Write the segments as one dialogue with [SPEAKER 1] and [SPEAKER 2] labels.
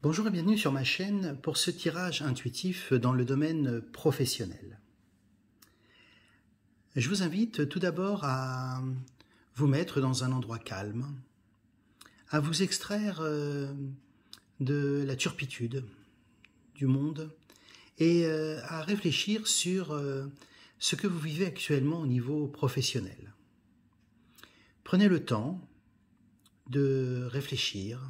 [SPEAKER 1] Bonjour et bienvenue sur ma chaîne pour ce tirage intuitif dans le domaine professionnel. Je vous invite tout d'abord à vous mettre dans un endroit calme, à vous extraire de la turpitude du monde et à réfléchir sur ce que vous vivez actuellement au niveau professionnel. Prenez le temps de réfléchir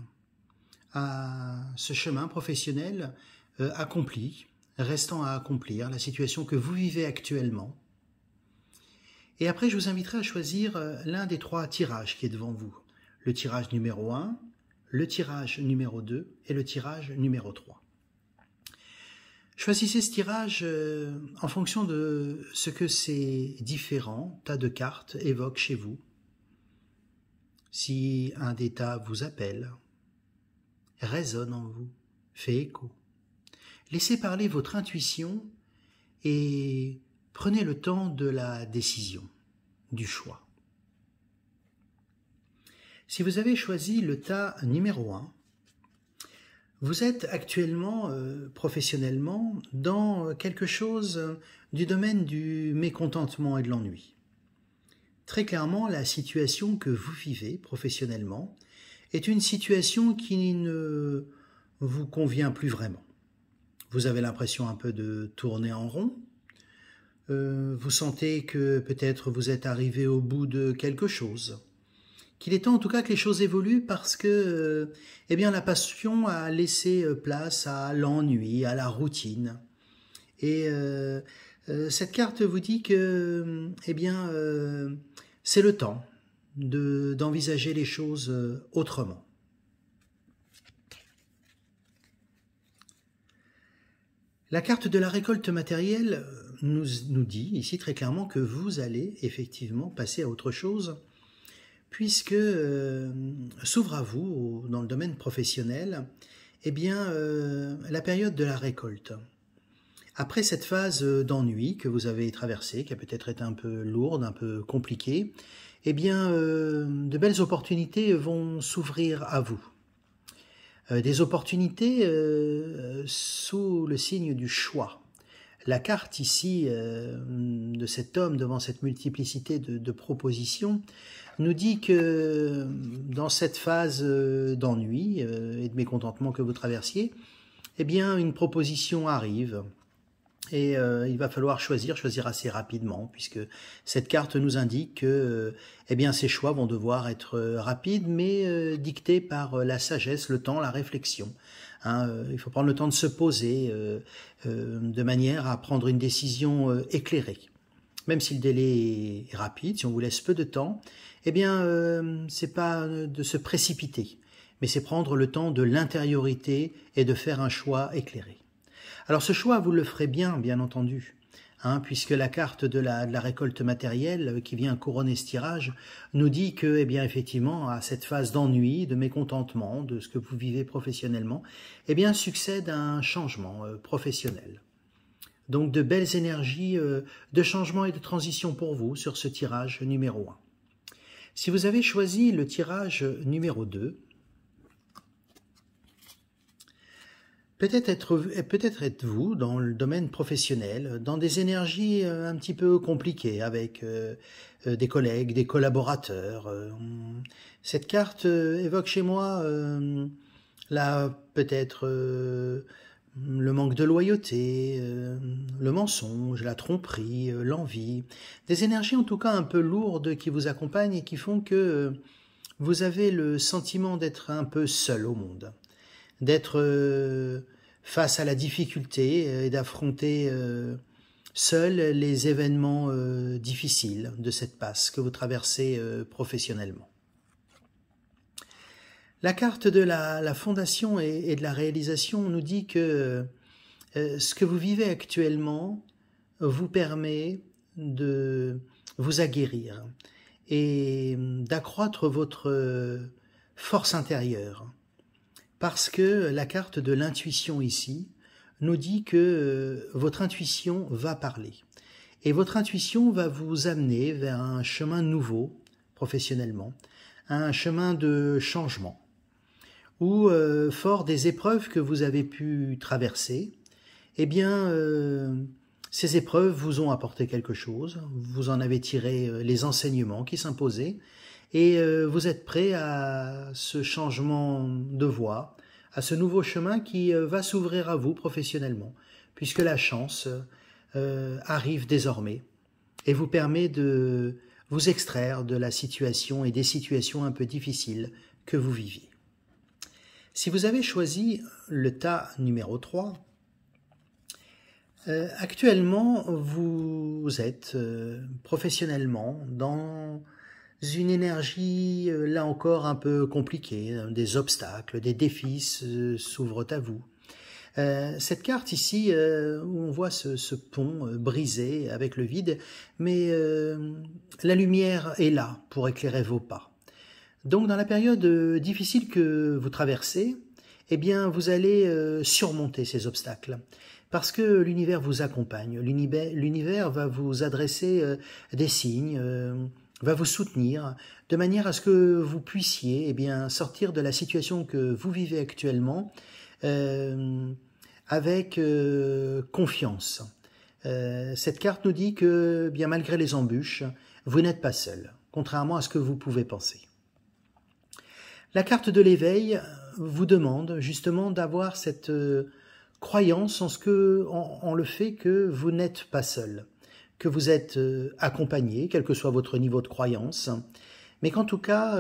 [SPEAKER 1] à ce chemin professionnel accompli, restant à accomplir, la situation que vous vivez actuellement. Et après, je vous inviterai à choisir l'un des trois tirages qui est devant vous. Le tirage numéro 1, le tirage numéro 2 et le tirage numéro 3. Choisissez ce tirage en fonction de ce que ces différents tas de cartes évoquent chez vous. Si un des tas vous appelle, résonne en vous, fait écho. Laissez parler votre intuition et prenez le temps de la décision, du choix. Si vous avez choisi le tas numéro 1, vous êtes actuellement professionnellement dans quelque chose du domaine du mécontentement et de l'ennui. Très clairement, la situation que vous vivez professionnellement est une situation qui ne vous convient plus vraiment. Vous avez l'impression un peu de tourner en rond. Vous sentez que peut-être vous êtes arrivé au bout de quelque chose. Qu'il est temps en tout cas que les choses évoluent parce que eh bien, la passion a laissé place à l'ennui, à la routine. Et cette carte vous dit que eh bien, c'est le temps d'envisager les choses autrement. La carte de la récolte matérielle nous dit ici très clairement que vous allez effectivement passer à autre chose, puisque s'ouvre à vous, dans le domaine professionnel, eh bien, la période de la récolte. Après cette phase d'ennui que vous avez traversée, qui a peut-être été un peu lourde, un peu compliquée, eh bien, de belles opportunités vont s'ouvrir à vous. Des opportunités sous le signe du choix. La carte ici de cet homme devant cette multiplicité de propositions nous dit que dans cette phase d'ennui et de mécontentement que vous traversiez, eh bien, une proposition arrive. Et il va falloir choisir assez rapidement, puisque cette carte nous indique que eh bien, ces choix vont devoir être rapides, mais dictés par la sagesse, le temps, la réflexion. Il faut prendre le temps de se poser de manière à prendre une décision éclairée. Même si le délai est rapide, si on vous laisse peu de temps, eh bien, c'est pas de se précipiter, mais c'est prendre le temps de l'intériorité et de faire un choix éclairé. Alors ce choix, vous le ferez bien entendu, puisque la carte de la récolte matérielle qui vient couronner ce tirage nous dit que, eh bien, effectivement, à cette phase d'ennui, de mécontentement, de ce que vous vivez professionnellement, eh bien, succède un changement professionnel. Donc de belles énergies de changement et de transition pour vous sur ce tirage numéro 1. Si vous avez choisi le tirage numéro 2, peut-être êtes-vous dans le domaine professionnel, dans des énergies un petit peu compliquées avec des collègues, des collaborateurs. Cette carte évoque chez moi peut-être le manque de loyauté, le mensonge, la tromperie, l'envie. Des énergies en tout cas un peu lourdes qui vous accompagnent et qui font que vous avez le sentiment d'être un peu seul au monde. D'être face à la difficulté et d'affronter seul les événements difficiles de cette passe que vous traversez professionnellement. La carte de la fondation et de la réalisation nous dit que ce que vous vivez actuellement vous permet de vous aguerrir et d'accroître votre force intérieure. Parce que la carte de l'intuition ici nous dit que votre intuition va parler. Et votre intuition va vous amener vers un chemin nouveau, professionnellement, un chemin de changement, ou fort des épreuves que vous avez pu traverser, eh bien, ces épreuves vous ont apporté quelque chose, vous en avez tiré les enseignements qui s'imposaient, et vous êtes prêt à ce changement de voie, à ce nouveau chemin qui va s'ouvrir à vous professionnellement, puisque la chance arrive désormais et vous permet de vous extraire de la situation et des situations un peu difficiles que vous viviez. Si vous avez choisi le tas numéro 3, actuellement vous êtes professionnellement dans une énergie là encore un peu compliquée, des obstacles, des défis s'ouvrent à vous. Cette carte ici, où on voit ce pont brisé avec le vide, mais la lumière est là pour éclairer vos pas. Donc dans la période difficile que vous traversez, eh bien vous allez surmonter ces obstacles, parce que l'univers vous accompagne, l'univers va vous adresser des signes, va vous soutenir, de manière à ce que vous puissiez eh bien, sortir de la situation que vous vivez actuellement, avec confiance. Cette carte nous dit que, bien malgré les embûches, vous n'êtes pas seul, contrairement à ce que vous pouvez penser. La carte de l'éveil vous demande justement d'avoir cette croyance en le fait que vous n'êtes pas seul, que vous êtes accompagné, quel que soit votre niveau de croyance, mais qu'en tout cas,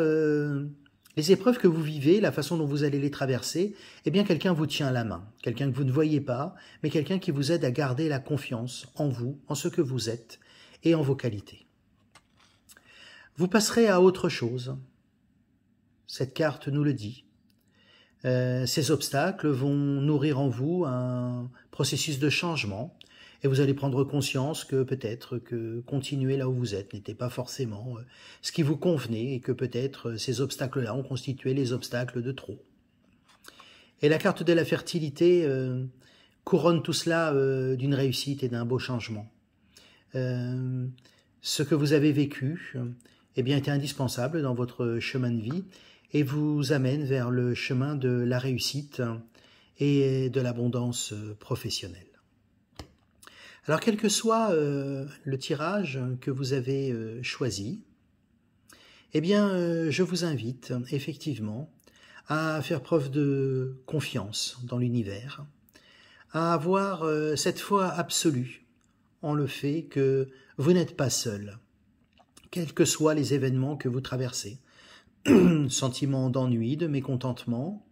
[SPEAKER 1] les épreuves que vous vivez, la façon dont vous allez les traverser, eh bien quelqu'un vous tient la main, quelqu'un que vous ne voyez pas, mais quelqu'un qui vous aide à garder la confiance en vous, en ce que vous êtes et en vos qualités. Vous passerez à autre chose. Cette carte nous le dit. Ces obstacles vont nourrir en vous un processus de changement et vous allez prendre conscience que peut-être que continuer là où vous êtes n'était pas forcément ce qui vous convenait et que peut-être ces obstacles-là ont constitué les obstacles de trop. Et la carte de la fertilité couronne tout cela d'une réussite et d'un beau changement. Ce que vous avez vécu eh bien, était indispensable dans votre chemin de vie et vous amène vers le chemin de la réussite et de l'abondance professionnelle. Alors, quel que soit le tirage que vous avez choisi, eh bien, je vous invite effectivement à faire preuve de confiance dans l'univers, à avoir cette foi absolue en le fait que vous n'êtes pas seul, quels que soient les événements que vous traversez. Sentiment d'ennui, de mécontentement,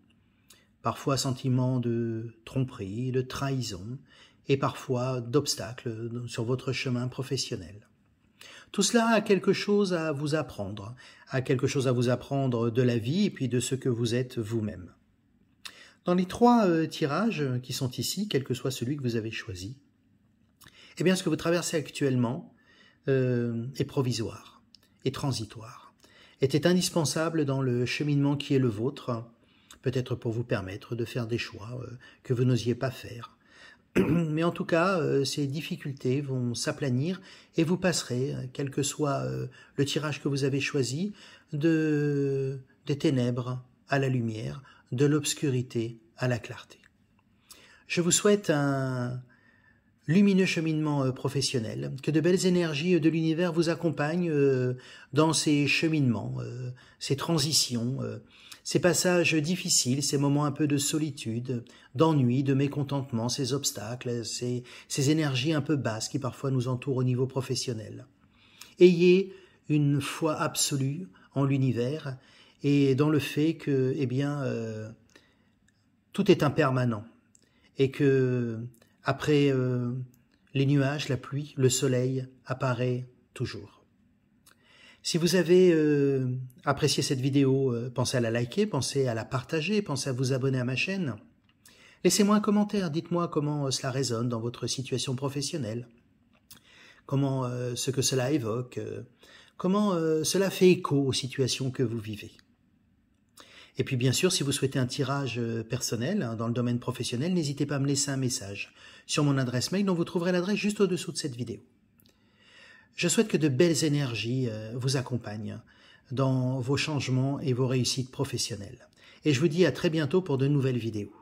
[SPEAKER 1] parfois sentiment de tromperie, de trahison, et parfois d'obstacles sur votre chemin professionnel. Tout cela a quelque chose à vous apprendre, de la vie et puis de ce que vous êtes vous-même. Dans les 3 tirages qui sont ici, quel que soit celui que vous avez choisi, eh bien ce que vous traversez actuellement est provisoire, est transitoire, était indispensable dans le cheminement qui est le vôtre, peut-être pour vous permettre de faire des choix que vous n'osiez pas faire. Mais en tout cas, ces difficultés vont s'aplanir et vous passerez, quel que soit le tirage que vous avez choisi, des ténèbres à la lumière, de l'obscurité à la clarté. Je vous souhaite un lumineux cheminement professionnel, que de belles énergies de l'univers vous accompagnent dans ces cheminements, ces transitions, ces passages difficiles, ces moments un peu de solitude, d'ennui, de mécontentement, ces obstacles, ces énergies un peu basses qui parfois nous entourent au niveau professionnel. Ayez une foi absolue en l'univers et dans le fait que, eh bien, tout est impermanent et que après les nuages, la pluie, le soleil apparaît toujours. Si vous avez apprécié cette vidéo, pensez à la liker, pensez à la partager, pensez à vous abonner à ma chaîne. Laissez-moi un commentaire, dites-moi comment cela résonne dans votre situation professionnelle, comment ce que cela évoque, comment cela fait écho aux situations que vous vivez. Et puis bien sûr, si vous souhaitez un tirage personnel dans le domaine professionnel, n'hésitez pas à me laisser un message sur mon adresse mail dont vous trouverez l'adresse juste au-dessous de cette vidéo. Je souhaite que de belles énergies vous accompagnent dans vos changements et vos réussites professionnelles. et je vous dis à très bientôt pour de nouvelles vidéos.